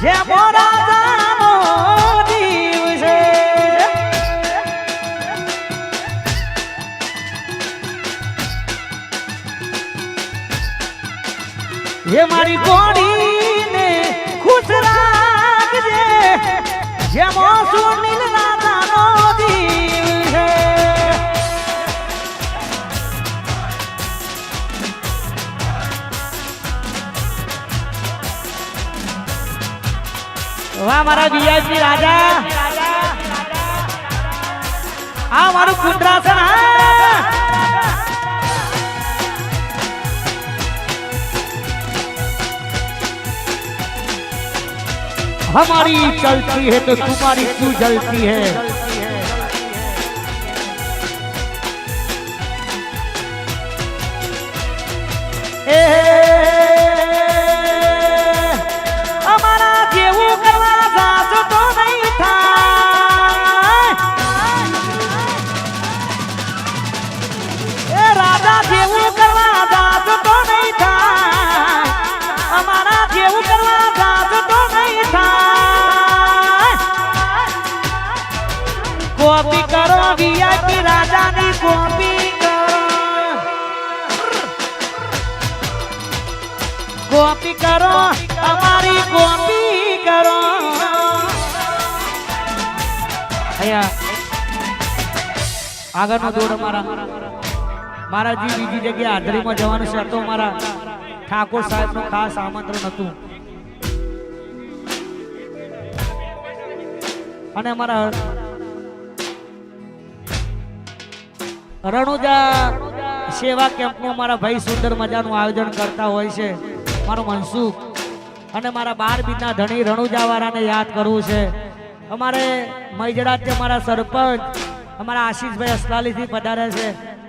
જે મોરાજાનો જીવ છે હે મારી કોડીને ખુશ રાખજે જેમો સુનિલ રાધાનો જીવ છે વાહ મારા વીઆઈપી રાજા આ મારું કુંદ્રાસન हमारी चलती है तो तुम्हारी क्यों जलती है हमारा जेवू करवा जात तो नहीं था राजा जेवू करवा जात तो नहीं था हमारा जेवू करवा जात तो नहीं था कॉपी करो वीआईपी राजा नी कॉपी कॉपी करो हमारी कॉपी करो आया આગળનો દોડ મારા જી બીજી જગ્યાએ હાજરીમાં જવાનું છે તો મારા ઠાકોર સાહેબનું ખાસ આમંત્રણ હતું અને અમારા રણુજા સેવા કેમ્પનું મારા ભાઈ સુંદર મજાનું આયોજન કરતા હોય છે મારો મનસુખ અને મારા 12 બીજના ધણી રણુજા વાળાને યાદ કરવું છે અમારે મૈજડા મારા સરપંચ અમારા આશીષભાઈ અસલાલીથી પધારે છે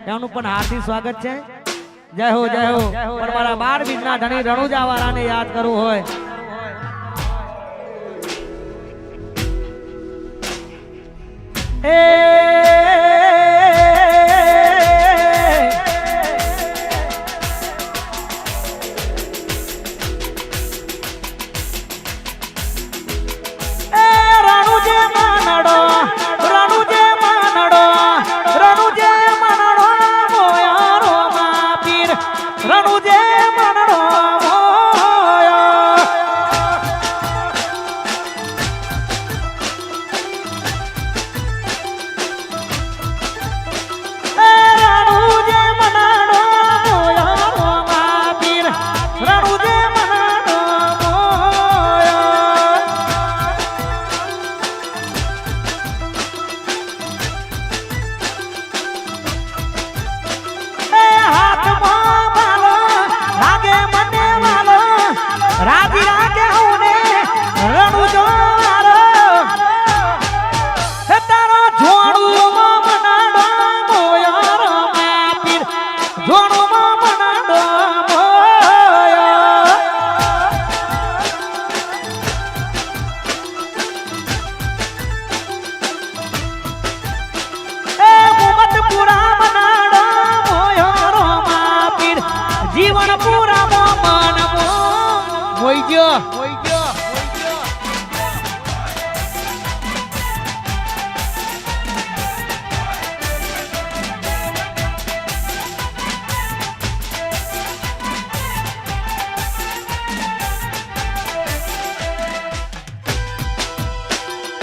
એનું પણ હાર્દિક સ્વાગત છે જય હો પણ મારા 12 બીજના ધણી રણુજા વાળાને યાદ કરવું હોય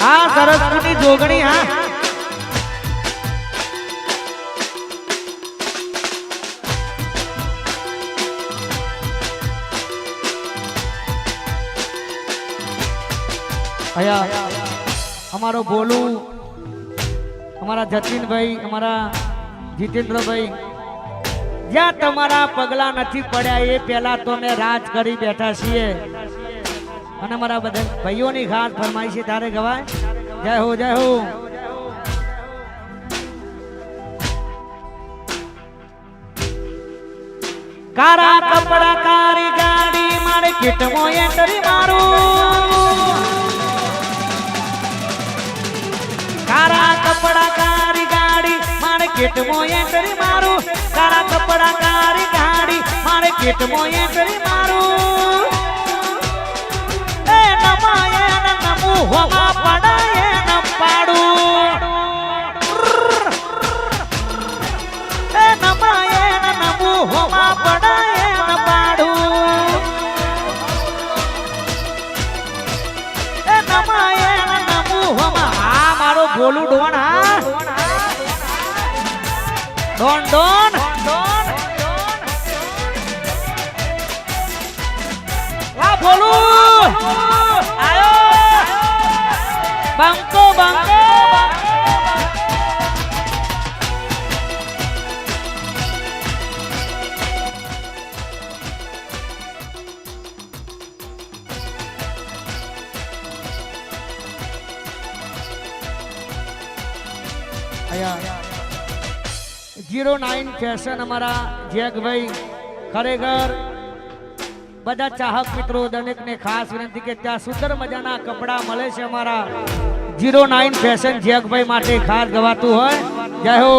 આ સરસ્વતી જોગણી હા આયા અમારો બોલુ અમારા જતીનભાઈ અમારા જીતેન્દ્રભાઈ જ્યાં તમારા પગલા નથી પડ્યા એ પહેલા તો મેં રાજ કરી બેઠા છીએ અને મારા બધા ભાઈઓની ખાસ ફરમાઈ છે તારે ગવાય જય હો કારા કપડા કારી ગાડી માર્કેટમાં એન્ટ્રી મારું કારા કપડા કારી ગાડી માર્કેટમાં એન્ટ્રી મારું કારા કપડા કારી ગાડી માર્કેટમાં એન્ટ્રી મારું એ નમાય ગોલું ડોન હા ડોન ડોન આ બોલું આયો બંકો બંકો આયા 09 ફેશન અમારા જેગભાઈ ખરેખર બધા ચાહક મિત્રો દરેકને ખાસ વિનંતી કે ત્યાં સુંદર મજાના કપડા મળે છે અમારા 09 ફેશન જેગભાઈ માટે ખાસ ગવાતું હોય જય હો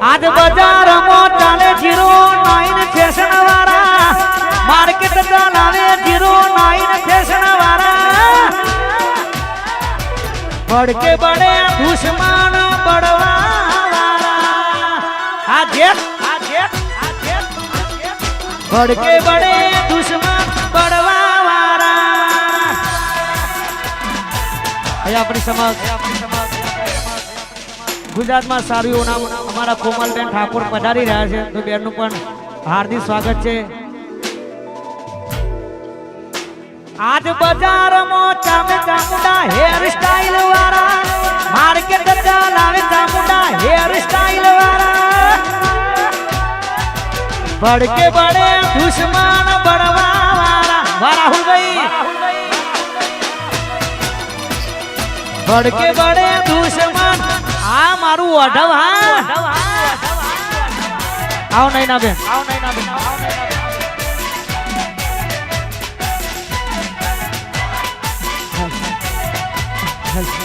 આજ બજારમાં ચાલે 09 ફેશન વાળા માર્કેટ ચાલે 09 ફેશન વાળા બડકે બડે દુશ્મન બડવા આ જેક બડકે બડે દુશ્મન બડવા વાળા અહીંયા આપણી સમક્ષ ગુજરાતમાં સારું એવું નામ અમારા કોમલબેન ઠાકોર પધારી રહ્યા છે તો બેનનું પણ હાર્દિક સ્વાગત છે આજ બજારમાં ચામે ચામુંડા હેર સ્ટાઈલ વાળા માર્કેટ ચાલાવે ચામુંડા હેર સ્ટાઈલ વાળા બડકે બડે દુશ્મન બડવા વાળા રાહુલ ભાઈ બડકે બડે દુશ્મન આ મારું ઓઢવ હા આવ નહીં ના બેન Help.